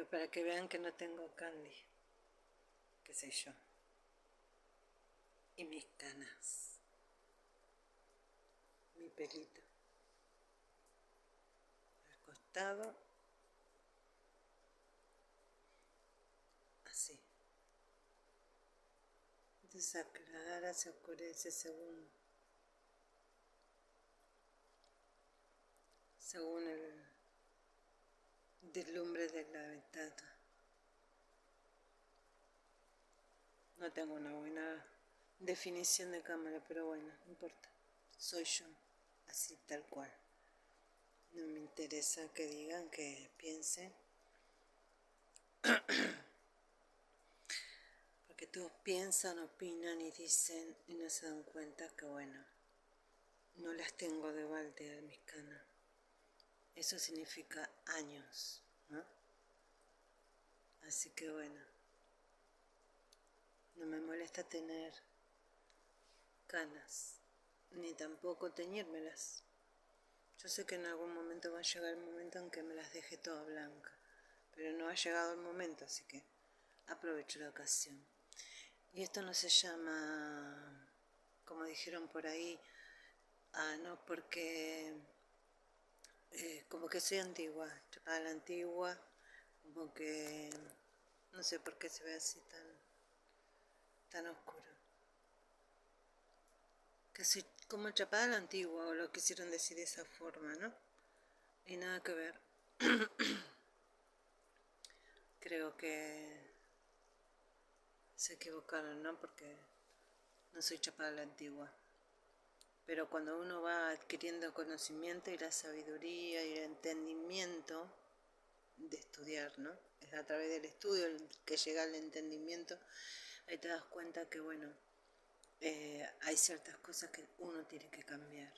Pero para que vean que no tengo candy, qué sé yo. Y mis canas, mi pelito al costado, así. Entonces aclara, se oscurece según el deslumbre de la ventana. No tengo una buena definición de cámara, pero bueno, no importa. Soy yo, así tal cual. No me interesa que digan, que piensen. Porque todos piensan, opinan y dicen y no se dan cuenta que bueno, no las tengo de balde a mis canas. Eso significa años, ¿no? Así que bueno, no me molesta tener canas, ni tampoco teñírmelas. Yo sé que en algún momento va a llegar el momento en que me las deje toda blanca, pero no ha llegado el momento, así que aprovecho la ocasión. Y esto no se llama, como dijeron por ahí, no, porque como que soy antigua, chapada a la antigua, como que no sé por qué se ve así tan oscuro. Que soy como chapada a la antigua, o lo quisieron decir de esa forma, ¿no? Y nada que ver. Creo que se equivocaron, ¿no? Porque no soy chapada a la antigua. Pero cuando uno va adquiriendo conocimiento y la sabiduría y el entendimiento de estudiar, ¿no? Es a través del estudio el que llega al entendimiento, ahí te das cuenta que, bueno, hay ciertas cosas que uno tiene que cambiar.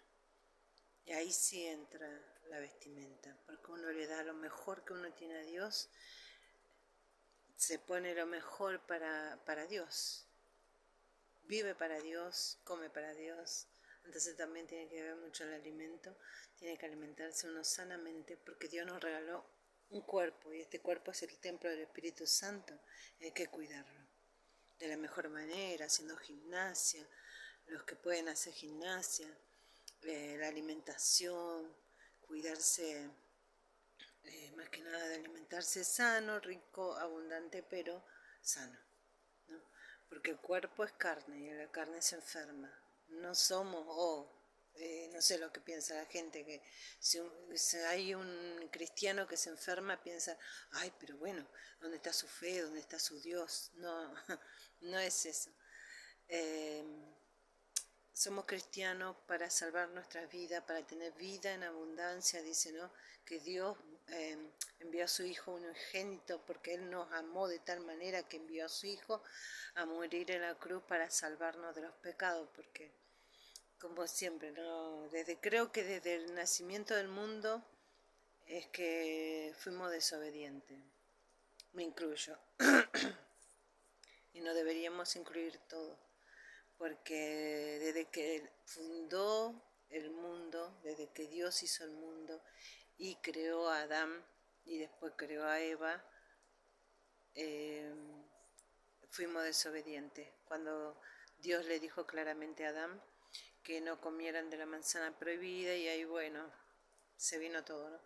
Y ahí sí entra la vestimenta, porque uno le da lo mejor que uno tiene a Dios, se pone lo mejor para Dios, vive para Dios, come para Dios. Entonces también tiene que ver mucho el alimento, tiene que alimentarse uno sanamente, porque Dios nos regaló un cuerpo y este cuerpo es el templo del Espíritu Santo, hay que cuidarlo de la mejor manera, haciendo gimnasia, los que pueden hacer gimnasia, la alimentación, cuidarse, más que nada de alimentarse sano, rico, abundante, pero sano, ¿no? Porque el cuerpo es carne y la carne se enferma. No somos, no sé lo que piensa la gente, que si hay un cristiano que se enferma, piensa, ay, pero bueno, ¿dónde está su fe? ¿Dónde está su Dios? No, no es eso. Eh, Somos cristianos para salvar nuestras vidas, para tener vida en abundancia, dice, ¿no? Que Dios envió a su Hijo unigénito porque Él nos amó de tal manera que envió a su Hijo a morir en la cruz para salvarnos de los pecados, porque, como siempre, ¿no? Creo que desde el nacimiento del mundo es que fuimos desobedientes, me incluyo, y no deberíamos incluir todo. Porque desde que fundó el mundo, desde que Dios hizo el mundo y creó a Adán y después creó a Eva, eh, fuimos desobedientes. Cuando Dios le dijo claramente a Adán que no comieran de la manzana prohibida y ahí, bueno, se vino todo, ¿no?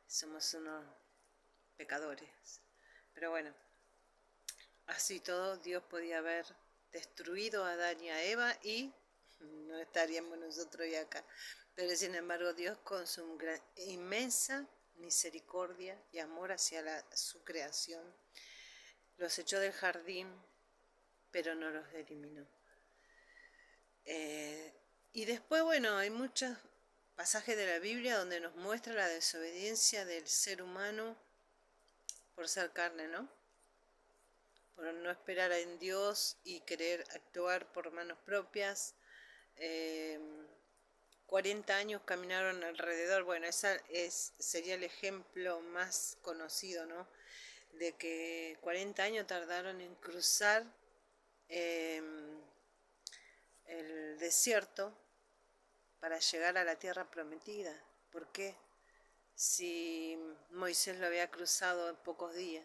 Somos unos pecadores. Pero bueno, así todo Dios podía haber destruido a Adán y a Eva y no estaríamos nosotros ya acá. Pero sin embargo Dios con su inmensa misericordia y amor hacia su creación los echó del jardín, pero no los eliminó. Y después, bueno, hay muchos pasajes de la Biblia donde nos muestra la desobediencia del ser humano por ser carne, ¿no? Por no esperar en Dios y querer actuar por manos propias. 40 años caminaron alrededor, bueno, sería el ejemplo más conocido, ¿no? De que 40 años tardaron en cruzar eh, el desierto para llegar a la tierra prometida. ¿Por qué? si Moisés lo había cruzado en pocos días.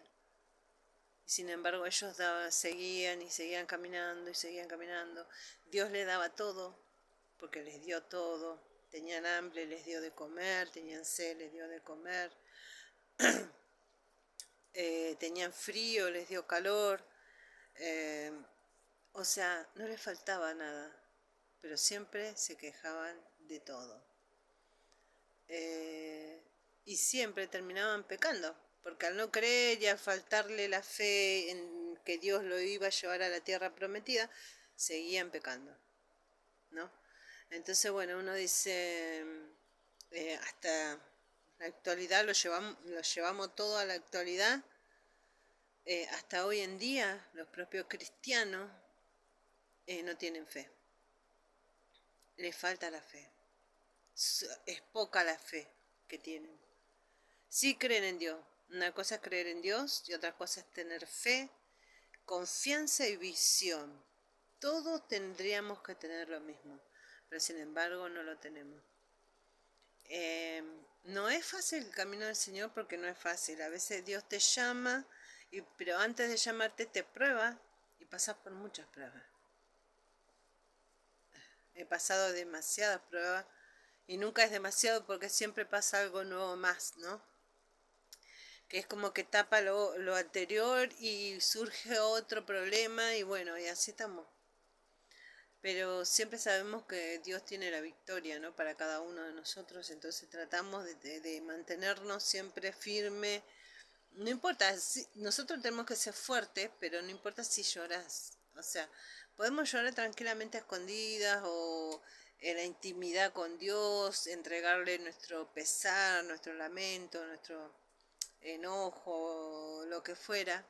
Y sin embargo ellos seguían y seguían caminando y seguían caminando. Dios les daba todo, porque les dio todo. Tenían hambre, les dio de comer, tenían sed, les dio de comer. Tenían frío, les dio calor. Eh, o sea, no les faltaba nada, pero siempre se quejaban de todo. Y siempre terminaban pecando, porque al no creer y al faltarle la fe en que Dios lo iba a llevar a la tierra prometida, seguían pecando, ¿no? Entonces, bueno, uno dice, hasta la actualidad lo llevamos todo a la actualidad. Hasta hoy en día los propios cristianos no tienen fe, les falta la fe, es poca la fe que tienen. Sí creen en Dios, una cosa es creer en Dios y otra cosa es tener fe, confianza y visión. Todos tendríamos que tener lo mismo, pero sin embargo no lo tenemos. No es fácil el camino del Señor porque no es fácil. A veces Dios te llama, pero antes de llamarte te prueba y pasas por muchas pruebas. He pasado demasiadas pruebas y nunca es demasiado porque siempre pasa algo nuevo más, ¿no? Que es como que tapa lo anterior y surge otro problema y bueno, y así estamos. Pero siempre sabemos que Dios tiene la victoria, ¿no? Para cada uno de nosotros, entonces tratamos de mantenernos siempre firme. No importa, nosotros tenemos que ser fuertes, pero no importa si lloras. O sea, podemos llorar tranquilamente a escondidas o en la intimidad con Dios, entregarle nuestro pesar, nuestro lamento, nuestro enojo, lo que fuera,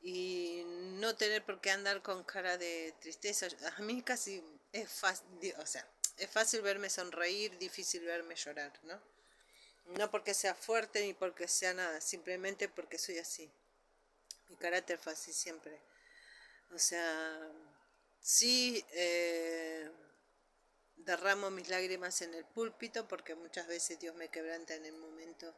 y no tener por qué andar con cara de tristeza. A mí casi es fácil, o sea, es fácil verme sonreír, difícil verme llorar, ¿no? No porque sea fuerte ni porque sea nada, simplemente porque soy así. Mi carácter fue así siempre. O sea, sí derramo mis lágrimas en el púlpito porque muchas veces Dios me quebranta en el momento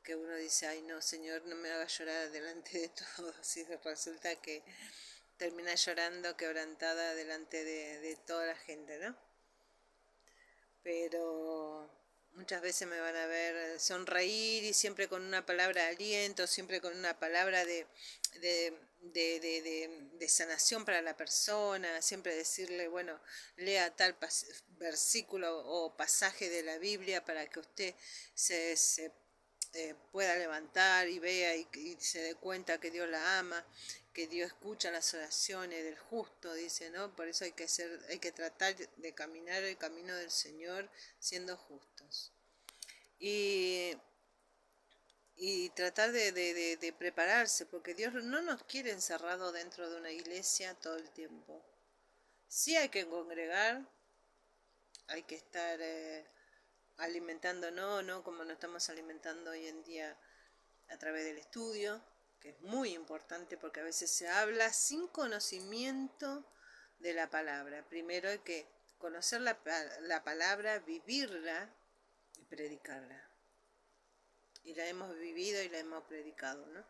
que uno dice, ay no, Señor, no me hagas llorar delante de todos. Y resulta que termina llorando quebrantada delante de toda la gente, ¿no? Pero muchas veces me van a ver sonreír y siempre con una palabra de aliento, siempre con una palabra de, de sanación para la persona, siempre decirle, bueno, lea tal versículo o pasaje de la Biblia para que usted se pueda levantar y vea y se dé cuenta que Dios la ama, que Dios escucha las oraciones del justo, dice, ¿no? Por eso hay que tratar de caminar el camino del Señor siendo justos. Y, y tratar de prepararse, porque Dios no nos quiere encerrado dentro de una iglesia todo el tiempo. Sí hay que congregar, hay que estar alimentándonos, ¿no? Como nos estamos alimentando hoy en día a través del estudio, que es muy importante porque a veces se habla sin conocimiento de la palabra. Primero hay que conocer la palabra, vivirla y predicarla. Y la hemos vivido y la hemos predicado, ¿no?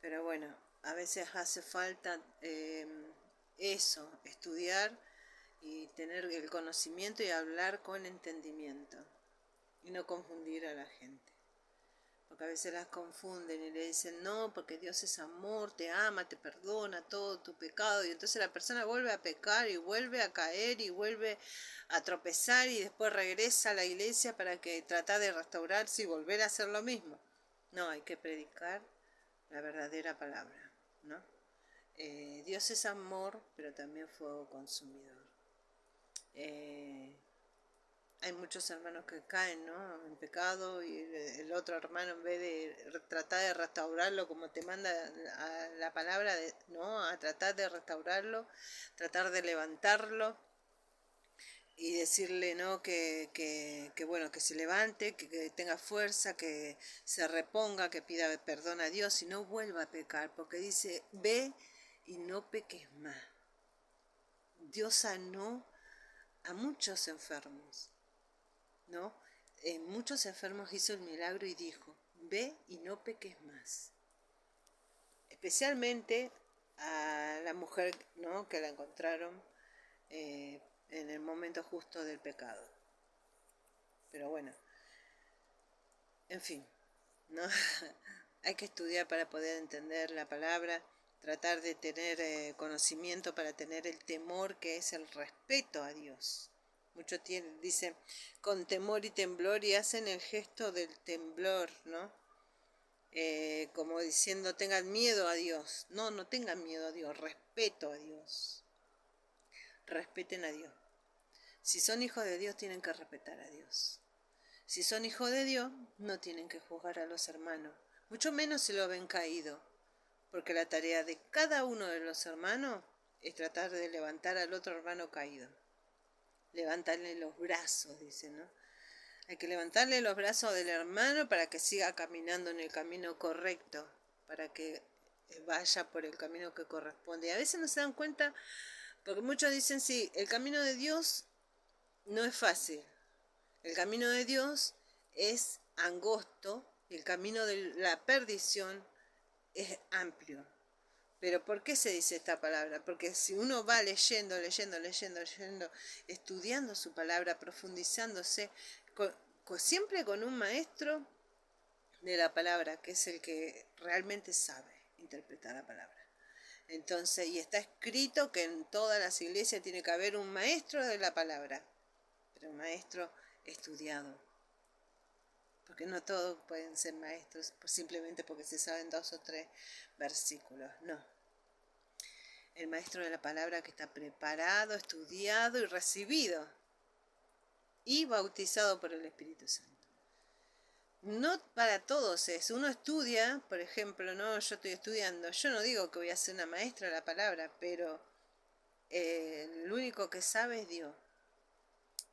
Pero bueno, a veces hace falta eso, estudiar y tener el conocimiento y hablar con entendimiento y no confundir a la gente. Porque a veces las confunden y le dicen, no, porque Dios es amor, te ama, te perdona todo tu pecado. Y entonces la persona vuelve a pecar y vuelve a caer y vuelve a tropezar y después regresa a la iglesia para que trata de restaurarse y volver a hacer lo mismo. No, hay que predicar la verdadera palabra, ¿no? Dios es amor, pero también fuego consumidor. Hay muchos hermanos que caen, ¿no? En pecado y el otro hermano en vez de tratar de restaurarlo como te manda a la palabra, ¿no? A tratar de restaurarlo, tratar de levantarlo y decirle, ¿no? Que bueno, que se levante, que tenga fuerza, que se reponga, que pida perdón a Dios y no vuelva a pecar, porque dice, ve y no peques más. Dios sanó a muchos enfermos, ¿no? en muchos enfermos hizo el milagro y dijo, ve y no peques más. Especialmente a la mujer, ¿no?, que la encontraron en el momento justo del pecado. Pero bueno, en fin, ¿no? Hay que estudiar para poder entender la palabra, tratar de tener conocimiento para tener el temor que es el respeto a Dios. Muchos dicen con temor y temblor y hacen el gesto del temblor, ¿no? Como diciendo tengan miedo a Dios. No, no tengan miedo a Dios, respeto a Dios. Respeten a Dios. Si son hijos de Dios tienen que respetar a Dios. Si son hijos de Dios no tienen que juzgar a los hermanos, mucho menos si lo ven caído, porque la tarea de cada uno de los hermanos es tratar de levantar al otro hermano caído. Levantarle los brazos, dice, ¿no? Hay que levantarle los brazos del hermano para que siga caminando en el camino correcto, para que vaya por el camino que corresponde. Y a veces no se dan cuenta, porque muchos dicen, sí, el camino de Dios no es fácil. El camino de Dios es angosto y el camino de la perdición es amplio. Pero ¿por qué se dice esta palabra? Porque si uno va leyendo, estudiando su palabra, profundizándose, siempre con un maestro de la palabra, que es el que realmente sabe interpretar la palabra. Entonces, y está escrito que en todas las iglesias tiene que haber un maestro de la palabra, pero un maestro estudiado. Porque no todos pueden ser maestros simplemente porque se saben 2 o 3 versículos, no. El maestro de la palabra que está preparado, estudiado y recibido y bautizado por el Espíritu Santo. No para todos es. Uno estudia, por ejemplo, no, yo estoy estudiando. Yo no digo que voy a ser una maestra de la palabra, pero el único que sabe es Dios.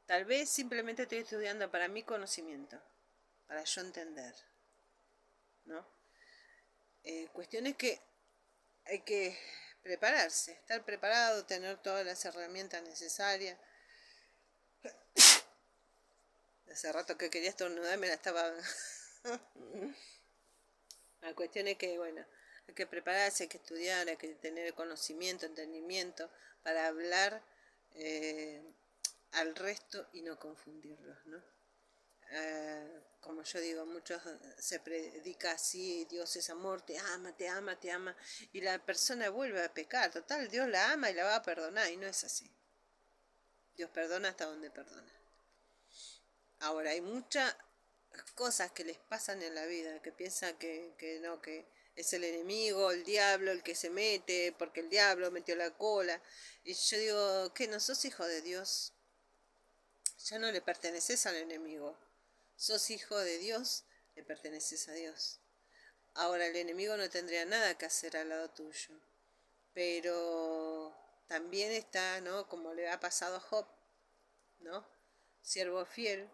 Tal vez simplemente estoy estudiando para mi conocimiento, para yo entender, ¿no? Cuestión es que hay que prepararse, estar preparado, tener todas las herramientas necesarias. Hace rato que quería estornudar, me la estaba... La cuestión es que, bueno, hay que prepararse, hay que estudiar, hay que tener conocimiento, entendimiento, para hablar al resto y no confundirlos, ¿no? Como yo digo, muchos se predica así, Dios es amor, te ama, te ama, te ama, y la persona vuelve a pecar. Total, Dios la ama y la va a perdonar, y no es así. Dios perdona hasta donde perdona. Ahora, hay muchas cosas que les pasan en la vida, que piensan que no, que es el enemigo, el diablo, el que se mete, porque el diablo metió la cola. Y yo digo, ¿qué? ¿No sos hijo de Dios? Ya no le perteneces al enemigo. Sos hijo de Dios, le perteneces a Dios. Ahora el enemigo no tendría nada que hacer al lado tuyo. Pero también está, ¿no?, como le ha pasado a Job, ¿no? Siervo fiel,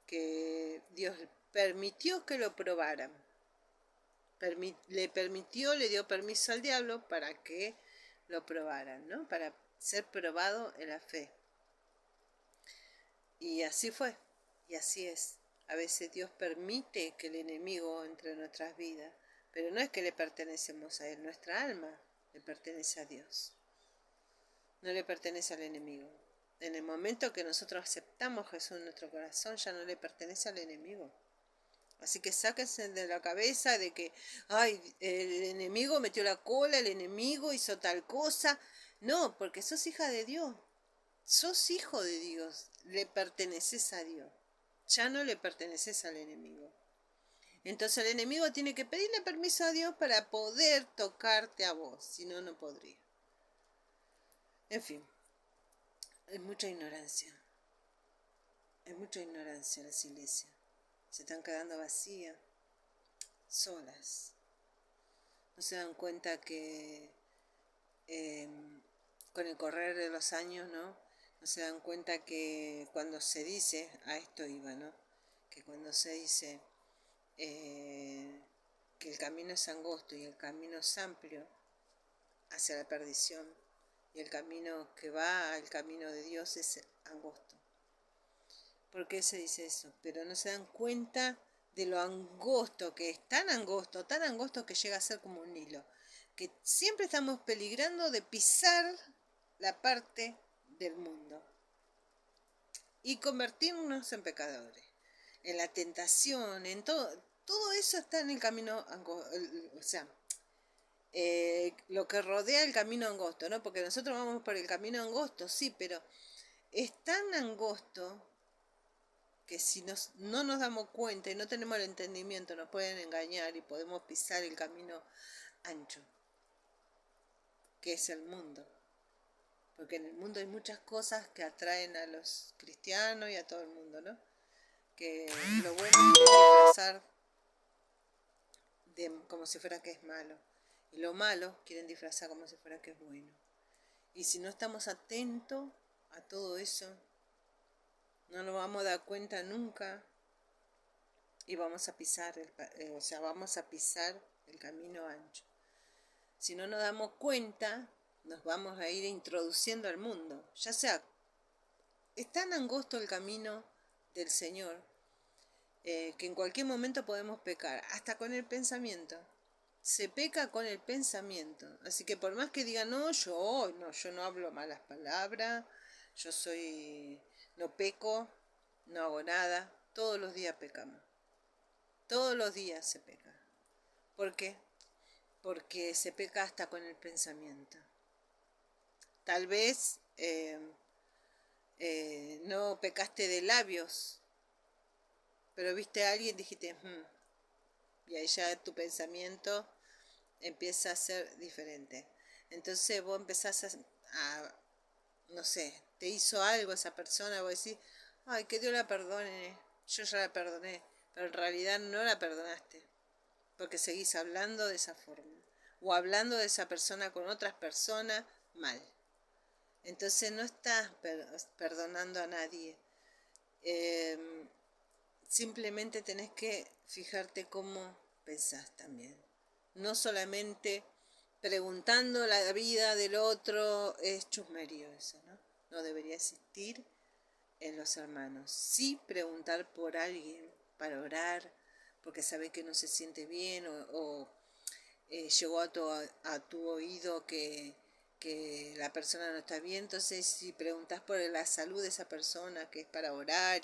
que Dios permitió que lo probaran. Le dio permiso al diablo para que lo probaran, ¿no? Para ser probado en la fe. Y así fue, y así es. A veces Dios permite que el enemigo entre en nuestras vidas, pero no es que le pertenecemos a él, nuestra alma le pertenece a Dios, no le pertenece al enemigo. En el momento que nosotros aceptamos a Jesús en nuestro corazón, ya no le pertenece al enemigo. Así que sáquense de la cabeza de que, ay, el enemigo metió la cola, el enemigo hizo tal cosa. No, porque sos hija de Dios. Sos hijo de Dios, le perteneces a Dios, ya no le perteneces al enemigo. Entonces el enemigo tiene que pedirle permiso a Dios para poder tocarte a vos, si no, no podría. En fin, hay mucha ignorancia en las iglesias. Se están quedando vacías, solas. No se dan cuenta que con el correr de los años, ¿no? No se dan cuenta que cuando se dice, a esto iba, ¿no? Que cuando se dice que el camino es angosto y el camino es amplio hacia la perdición, y el camino que va al camino de Dios es angosto. ¿Por qué se dice eso? Pero no se dan cuenta de lo angosto que es, tan angosto que llega a ser como un hilo, que siempre estamos peligrando de pisar la parte del mundo y convertirnos en pecadores, en la tentación, en todo eso está en el camino angosto, o sea, lo que rodea el camino angosto, ¿no? Porque nosotros vamos por el camino angosto, sí, pero es tan angosto que si no nos damos cuenta y no tenemos el entendimiento, nos pueden engañar y podemos pisar el camino ancho, que es el mundo. Porque en el mundo hay muchas cosas que atraen a los cristianos y a todo el mundo, ¿no? Que lo bueno es disfrazar como si fuera que es malo. Y lo malo quieren disfrazar como si fuera que es bueno. Y si no estamos atentos a todo eso, no nos vamos a dar cuenta nunca y vamos a pisar vamos a pisar el camino ancho. Si no nos damos cuenta, nos vamos a ir introduciendo al mundo. Ya sea, es tan angosto el camino del Señor que en cualquier momento podemos pecar, hasta con el pensamiento. Se peca con el pensamiento. Así que por más que digan, yo no hablo malas palabras, no peco, no hago nada, todos los días pecamos. Todos los días se peca. ¿Por qué? Porque se peca hasta con el pensamiento. Tal vez no pecaste de labios, pero viste a alguien y dijiste, y ahí ya tu pensamiento empieza a ser diferente. Entonces vos empezás no sé, te hizo algo esa persona, vos decís, ay, que Dios la perdone, yo ya la perdoné, pero en realidad no la perdonaste, porque seguís hablando de esa forma, o hablando de esa persona con otras personas mal. Entonces no estás perdonando a nadie. Simplemente tenés que fijarte cómo pensás también. No solamente preguntando la vida del otro, es chusmerío eso, ¿no? No debería existir en los hermanos. Sí preguntar por alguien para orar, porque sabe que no se siente bien o llegó a tu oído que la persona no está bien, entonces si preguntas por la salud de esa persona, que es para orar,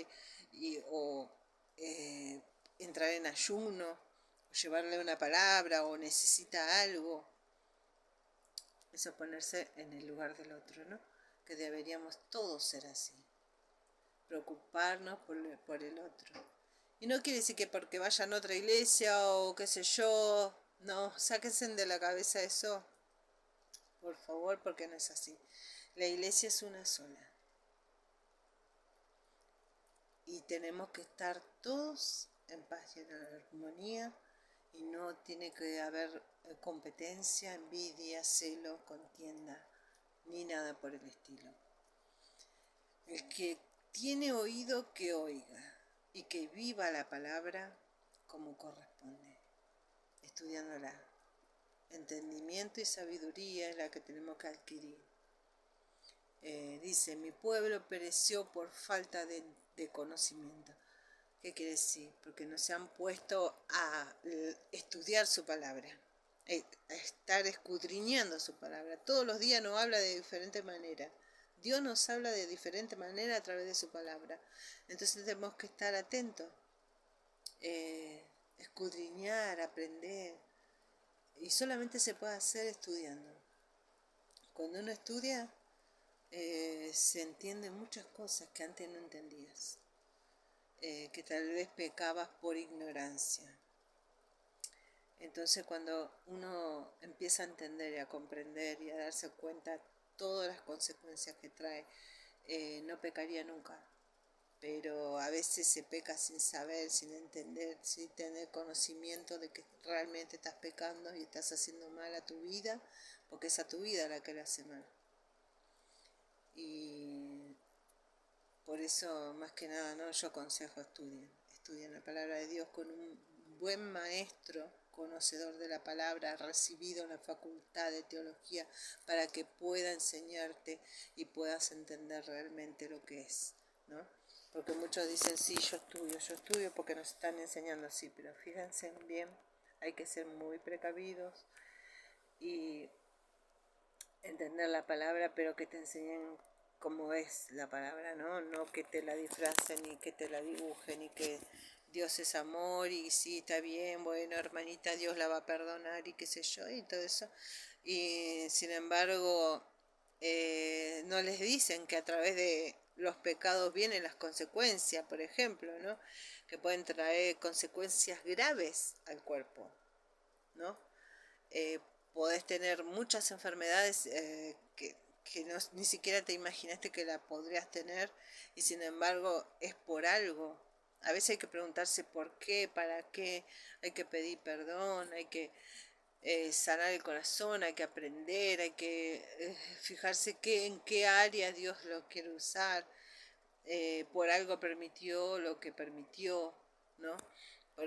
o eh, entrar en ayuno, o llevarle una palabra, o necesita algo, eso es ponerse en el lugar del otro, ¿no? Que deberíamos todos ser así, preocuparnos por el otro. Y no quiere decir que porque vayan a otra iglesia o qué sé yo, no, sáquense de la cabeza eso, por favor, porque no es así. La iglesia es una sola. Y tenemos que estar todos en paz y en armonía. Y no tiene que haber competencia, envidia, celo, contienda, ni nada por el estilo. El que tiene oído que oiga y que viva la palabra como corresponde, estudiándola. Entendimiento y sabiduría es la que tenemos que adquirir. Dice, mi pueblo pereció por falta de conocimiento. ¿Qué quiere decir? Porque no se han puesto a estudiar su palabra, a estar escudriñando su palabra. Todos los días nos habla de diferente manera. Dios nos habla de diferente manera a través de su palabra. Entonces tenemos que estar atentos, escudriñar, aprender. Y solamente se puede hacer estudiando. Cuando uno estudia, se entienden muchas cosas que antes no entendías, que tal vez pecabas por ignorancia. Entonces cuando uno empieza a entender y a comprender y a darse cuenta todas las consecuencias que trae, no pecaría nunca. Pero a veces se peca sin saber, sin entender, sin tener conocimiento de que realmente estás pecando y estás haciendo mal a tu vida, porque es a tu vida la que le hace mal. Y por eso, más que nada, ¿no? Yo aconsejo estudien la palabra de Dios con un buen maestro, conocedor de la palabra, recibido en la facultad de teología, para que pueda enseñarte y puedas entender realmente lo que es, ¿no? Porque muchos dicen, sí, yo estudio porque nos están enseñando así, pero fíjense bien, hay que ser muy precavidos y entender la palabra, pero que te enseñen cómo es la palabra, ¿no? No que te la disfracen, ni que te la dibujen, ni que Dios es amor y sí, está bien, bueno, hermanita, Dios la va a perdonar y qué sé yo, y todo eso. Y sin embargo, no les dicen que a través de los pecados vienen las consecuencias, por ejemplo, ¿no? Que pueden traer consecuencias graves al cuerpo, ¿no? eh, Podés tener muchas enfermedades que no, ni siquiera te imaginaste que la podrías tener y sin embargo es por algo. A veces hay que preguntarse por qué, para qué, hay que pedir perdón, hay que sanar el corazón, hay que aprender, hay que fijarse en qué área Dios lo quiere usar, por algo permitió lo que permitió, ¿no?